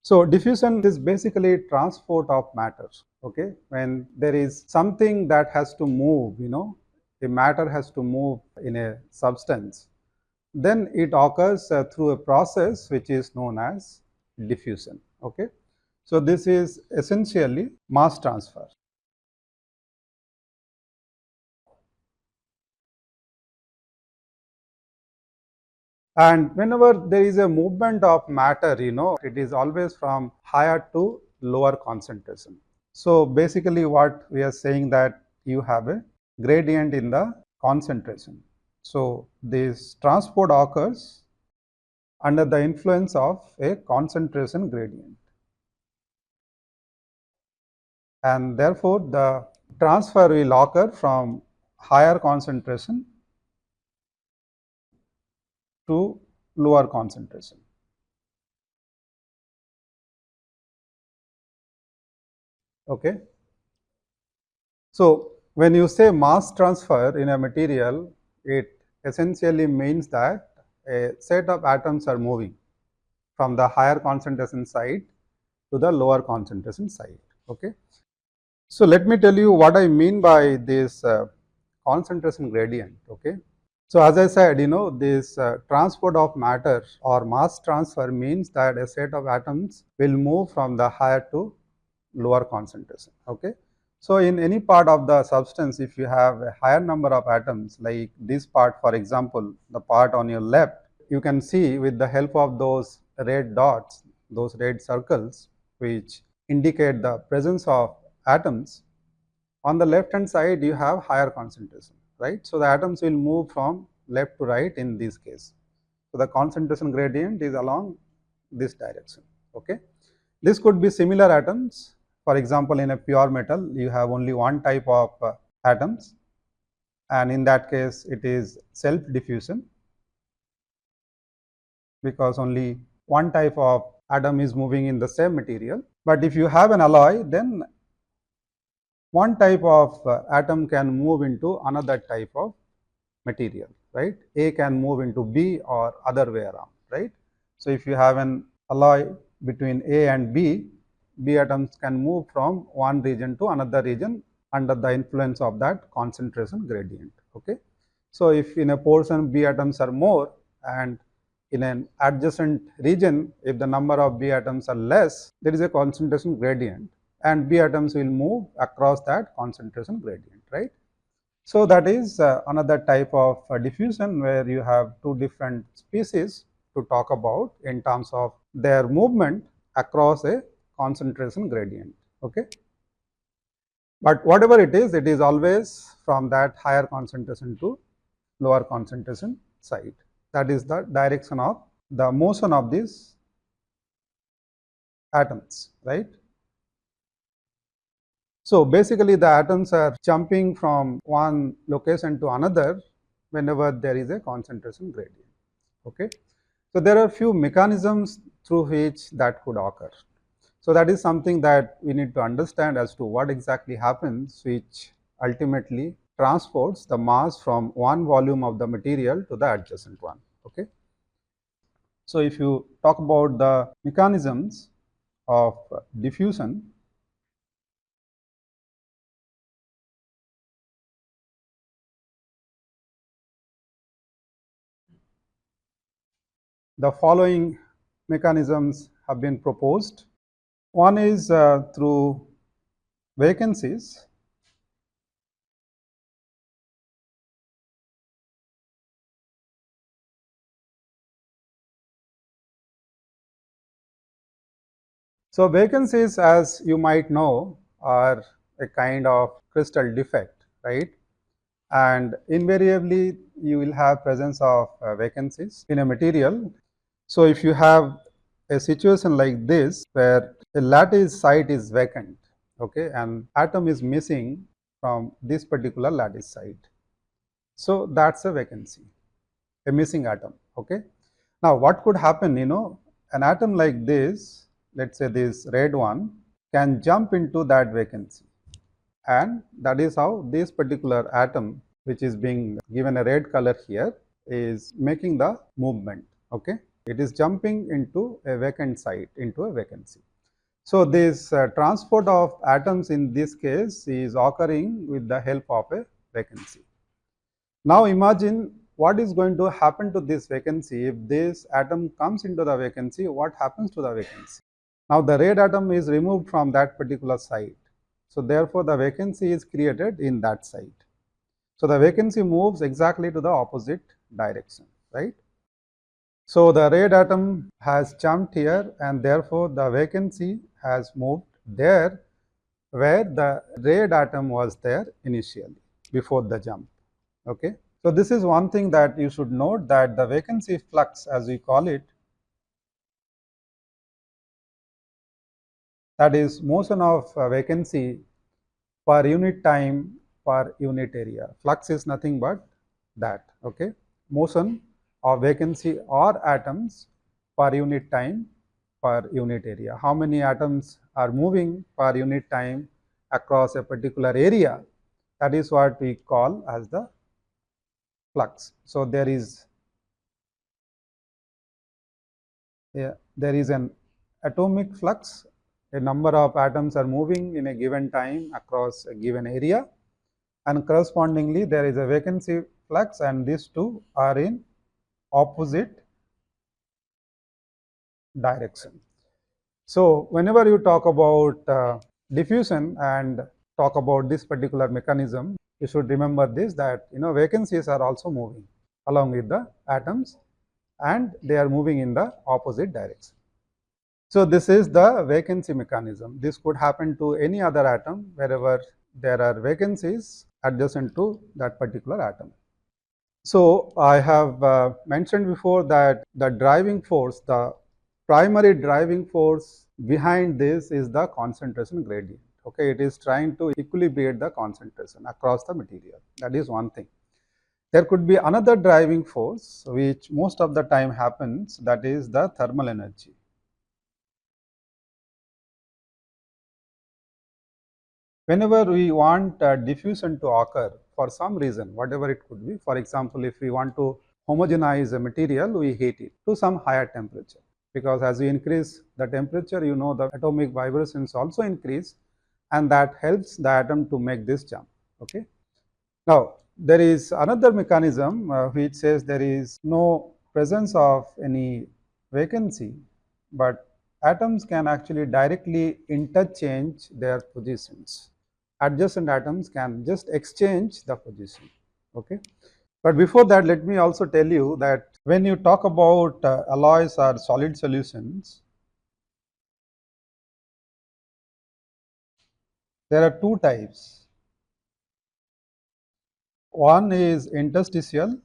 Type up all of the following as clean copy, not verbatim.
So diffusion is basically transport of matter. Okay, when there is something that has to move, the matter has to move in a substance, then it occurs through a process which is known as diffusion. Okay, so this is essentially mass transfer. And whenever there is a movement of matter, it is always from higher to lower concentration. So basically what we are saying that you have a gradient in the concentration. So this transport occurs under the influence of a concentration gradient. And therefore the transfer will occur from higher concentration to lower concentration. Okay. So when you say mass transfer in a material, it essentially means that a set of atoms are moving from the higher concentration side to the lower concentration side. Okay. So let me tell you what I mean by this concentration gradient. Okay. So as I said, this transport of matter or mass transfer means that a set of atoms will move from the higher to lower concentration. Okay. So in any part of the substance, if you have a higher number of atoms, like this part, for example, the part on your left, you can see with the help of those red dots, those red circles, which indicate the presence of atoms. On the left hand side, you have higher concentration, right? So the atoms will move from left to right in this case. So the concentration gradient is along this direction. Okay. This could be similar atoms. For example, in a pure metal, you have only one type of atoms, and in that case, it is self diffusion, because only one type of atom is moving in the same material. But if you have an alloy, then one type of atom can move into another type of material, right? A can move into B or other way around, right? So if you have an alloy between A and B, B atoms can move from one region to another region under the influence of that concentration gradient. Okay. So if in a portion B atoms are more, and in an adjacent region, if the number of B atoms are less, there is a concentration gradient, and B atoms will move across that concentration gradient, right? So that is another type of diffusion where you have two different species to talk about in terms of their movement across a concentration gradient. Okay. But whatever it is always from that higher concentration to lower concentration side. That is the direction of the motion of these atoms, right? So basically the atoms are jumping from one location to another whenever there is a concentration gradient. Okay. So there are few mechanisms through which that could occur. So that is something that we need to understand as to what exactly happens, which ultimately transports the mass from one volume of the material to the adjacent one. Okay. So if you talk about the mechanisms of diffusion, the following mechanisms have been proposed. One is through vacancies. So vacancies, as you might know, are a kind of crystal defect, right? And invariably you will have presence of vacancies in a material. So if you have a situation like this where a lattice site is vacant, okay, and atom is missing from this particular lattice site, so that's a vacancy, a missing atom. Okay. Now what could happen, an atom like this, let's say this red one, can jump into that vacancy, and that is how this particular atom, which is being given a red color here, is making the movement. Okay. It is jumping into a vacant site, into a vacancy. So, this transport of atoms in this case is occurring with the help of a vacancy. Now, imagine what is going to happen to this vacancy if this atom comes into the vacancy, what happens to the vacancy? Now, the red atom is removed from that particular site. So, therefore, the vacancy is created in that site. So, the vacancy moves exactly to the opposite direction, right? So, the red atom has jumped here and therefore, the vacancy has moved there where the red atom was there initially before the jump. Okay. So, this is one thing that you should note, that the vacancy flux, as we call it, that is motion of vacancy per unit time per unit area. Flux is nothing but that. Okay. Motion of vacancy or atoms per unit time per unit area. How many atoms are moving per unit time across a particular area? That is what we call as the flux. So, there is an atomic flux. A number of atoms are moving in a given time across a given area, and correspondingly there is a vacancy flux, and these two are in opposite direction. So, whenever you talk about diffusion and talk about this particular mechanism, you should remember this, that vacancies are also moving along with the atoms, and they are moving in the opposite direction. So, this is the vacancy mechanism. This could happen to any other atom wherever there are vacancies adjacent to that particular atom. So, I have mentioned before that the driving force, the primary driving force behind this is the concentration gradient. Okay, it is trying to equilibrate the concentration across the material. That is one thing. There could be another driving force which most of the time happens, that is the thermal energy. Whenever we want diffusion to occur for some reason, whatever it could be, for example, if we want to homogenize a material, we heat it to some higher temperature, because as we increase the temperature, the atomic vibrations also increase, and that helps the atom to make this jump. Okay. Now, there is another mechanism which says there is no presence of any vacancy, but atoms can actually directly interchange their positions. Adjacent atoms can just exchange the position. Okay. But before that, let me also tell you that when you talk about alloys or solid solutions, there are two types. One is interstitial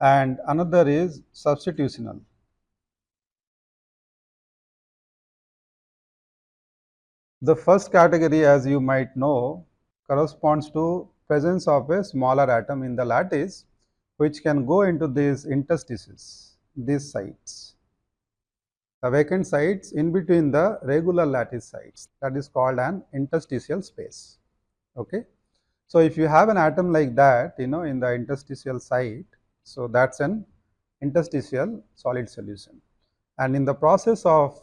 and another is substitutional. The first category, as you might know, corresponds to presence of a smaller atom in the lattice, which can go into these interstices, these sites, the vacant sites in between the regular lattice sites. That is called an interstitial space. Okay. So, if you have an atom like that, in the interstitial site, so that's an interstitial solid solution. And in the process of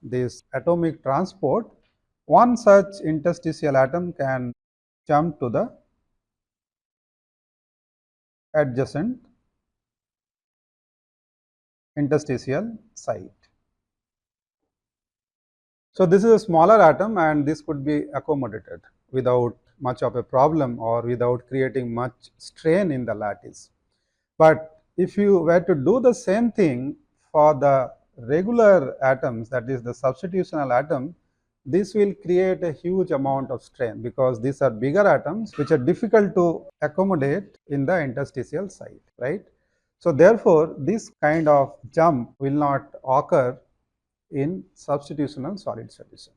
this atomic transport, one such interstitial atom can jump to the adjacent interstitial site. So, this is a smaller atom, and this could be accommodated without much of a problem or without creating much strain in the lattice. But if you were to do the same thing for the regular atoms, that is the substitutional atom, this will create a huge amount of strain, because these are bigger atoms which are difficult to accommodate in the interstitial site, right. So, therefore, this kind of jump will not occur in substitutional solid solution.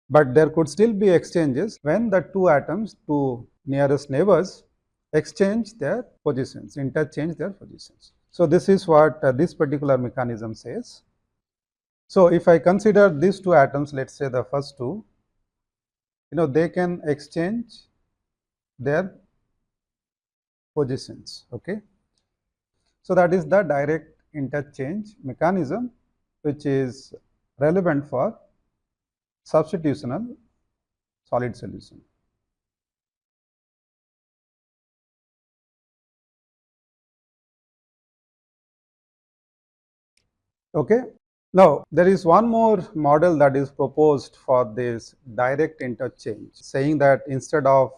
But there could still be exchanges when the two atoms, two nearest neighbors, exchange their positions, interchange their positions. So, this is what this particular mechanism says. So, if I consider these two atoms, let us say the first two, they can exchange their positions. Okay. So that is the direct interchange mechanism, which is relevant for substitutional solid solution. Okay. Now, there is one more model that is proposed for this direct interchange, saying that instead of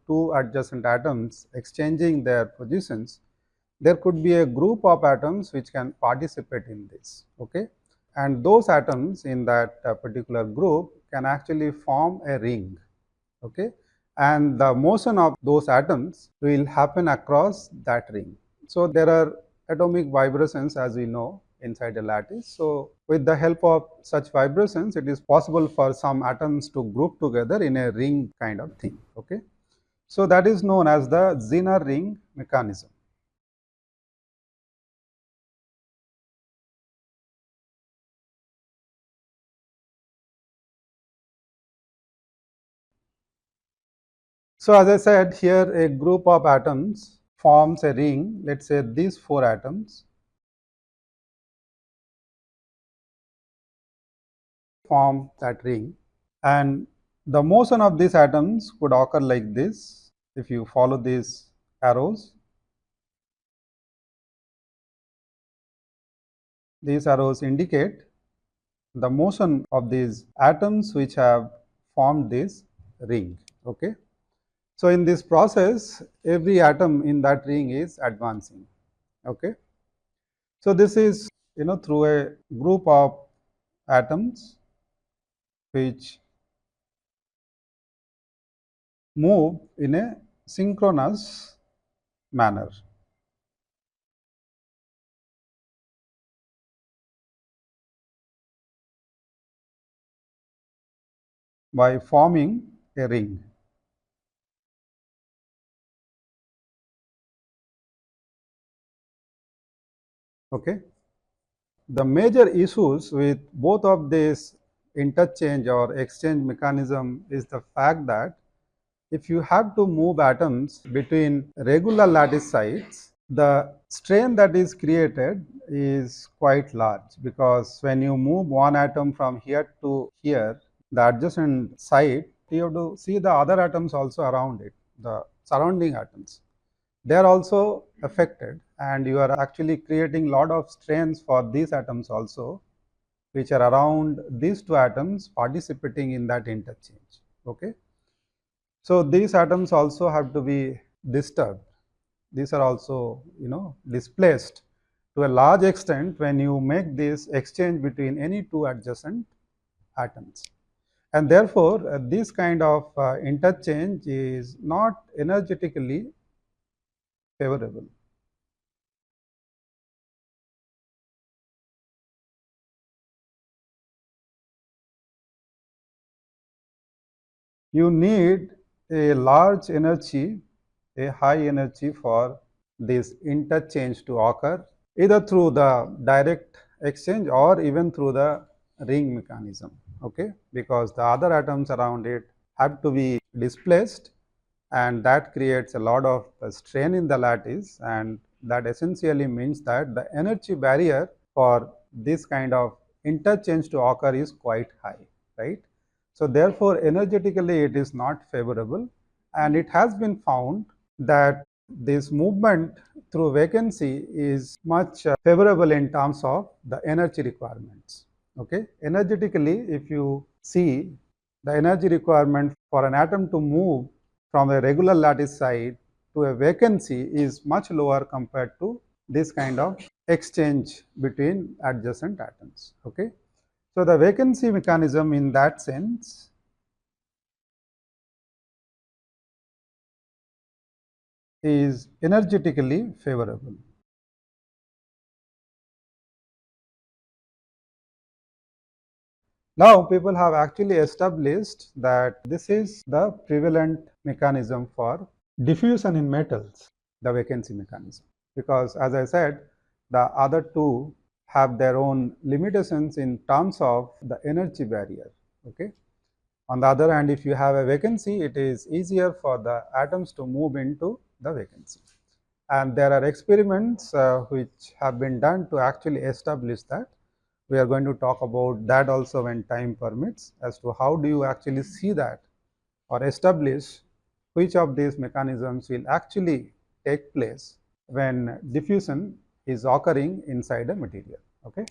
two adjacent atoms exchanging their positions, there could be a group of atoms which can participate in this. Okay. And those atoms in that particular group can actually form a ring. Okay. And the motion of those atoms will happen across that ring. So there are atomic vibrations, as we know, inside a lattice. So with the help of such vibrations, it is possible for some atoms to group together in a ring kind of thing. Okay. So that is known as the Zener ring mechanism. So as I said, here a group of atoms forms a ring. Let's say these 4 atoms form that ring, and the motion of these atoms could occur like this. If you follow these arrows, indicate the motion of these atoms which have formed this ring. Okay. So in this process, every atom in that ring is advancing. Okay. So this is through a group of atoms which move in a synchronous manner. By forming a ring. Okay. The major issues with both of these interchange or exchange mechanism is the fact that if you have to move atoms between regular lattice sites, the strain that is created is quite large, because when you move one atom from here to here, the adjacent site, you have to see the other atoms also around it, the surrounding atoms. They are also affected, and you are actually creating lot of strains for these atoms also, which are around these 2 atoms participating in that interchange. Okay. So these atoms also have to be disturbed. These are also displaced to a large extent when you make this exchange between any 2 adjacent atoms. And therefore, this kind of interchange is not energetically favorable. You need a large energy, a high energy for this interchange to occur, either through the direct exchange or even through the ring mechanism. Okay, because the other atoms around it have to be displaced, and that creates a lot of strain in the lattice, and that essentially means that the energy barrier for this kind of interchange to occur is quite high, right? So therefore, energetically it is not favorable, and it has been found that this movement through vacancy is much favorable in terms of the energy requirements. Okay, energetically, if you see, the energy requirement for an atom to move from a regular lattice site to a vacancy is much lower compared to this kind of exchange between adjacent atoms. Okay. So the vacancy mechanism in that sense is energetically favorable. Now people have actually established that this is the prevalent mechanism for diffusion in metals, the vacancy mechanism, because as I said, the other 2 have their own limitations in terms of the energy barrier. Okay. On the other hand, if you have a vacancy, it is easier for the atoms to move into the vacancy. And there are experiments which have been done to actually establish that. We are going to talk about that also when time permits, as to how do you actually see that or establish which of these mechanisms will actually take place when diffusion is occurring inside a material. Okay.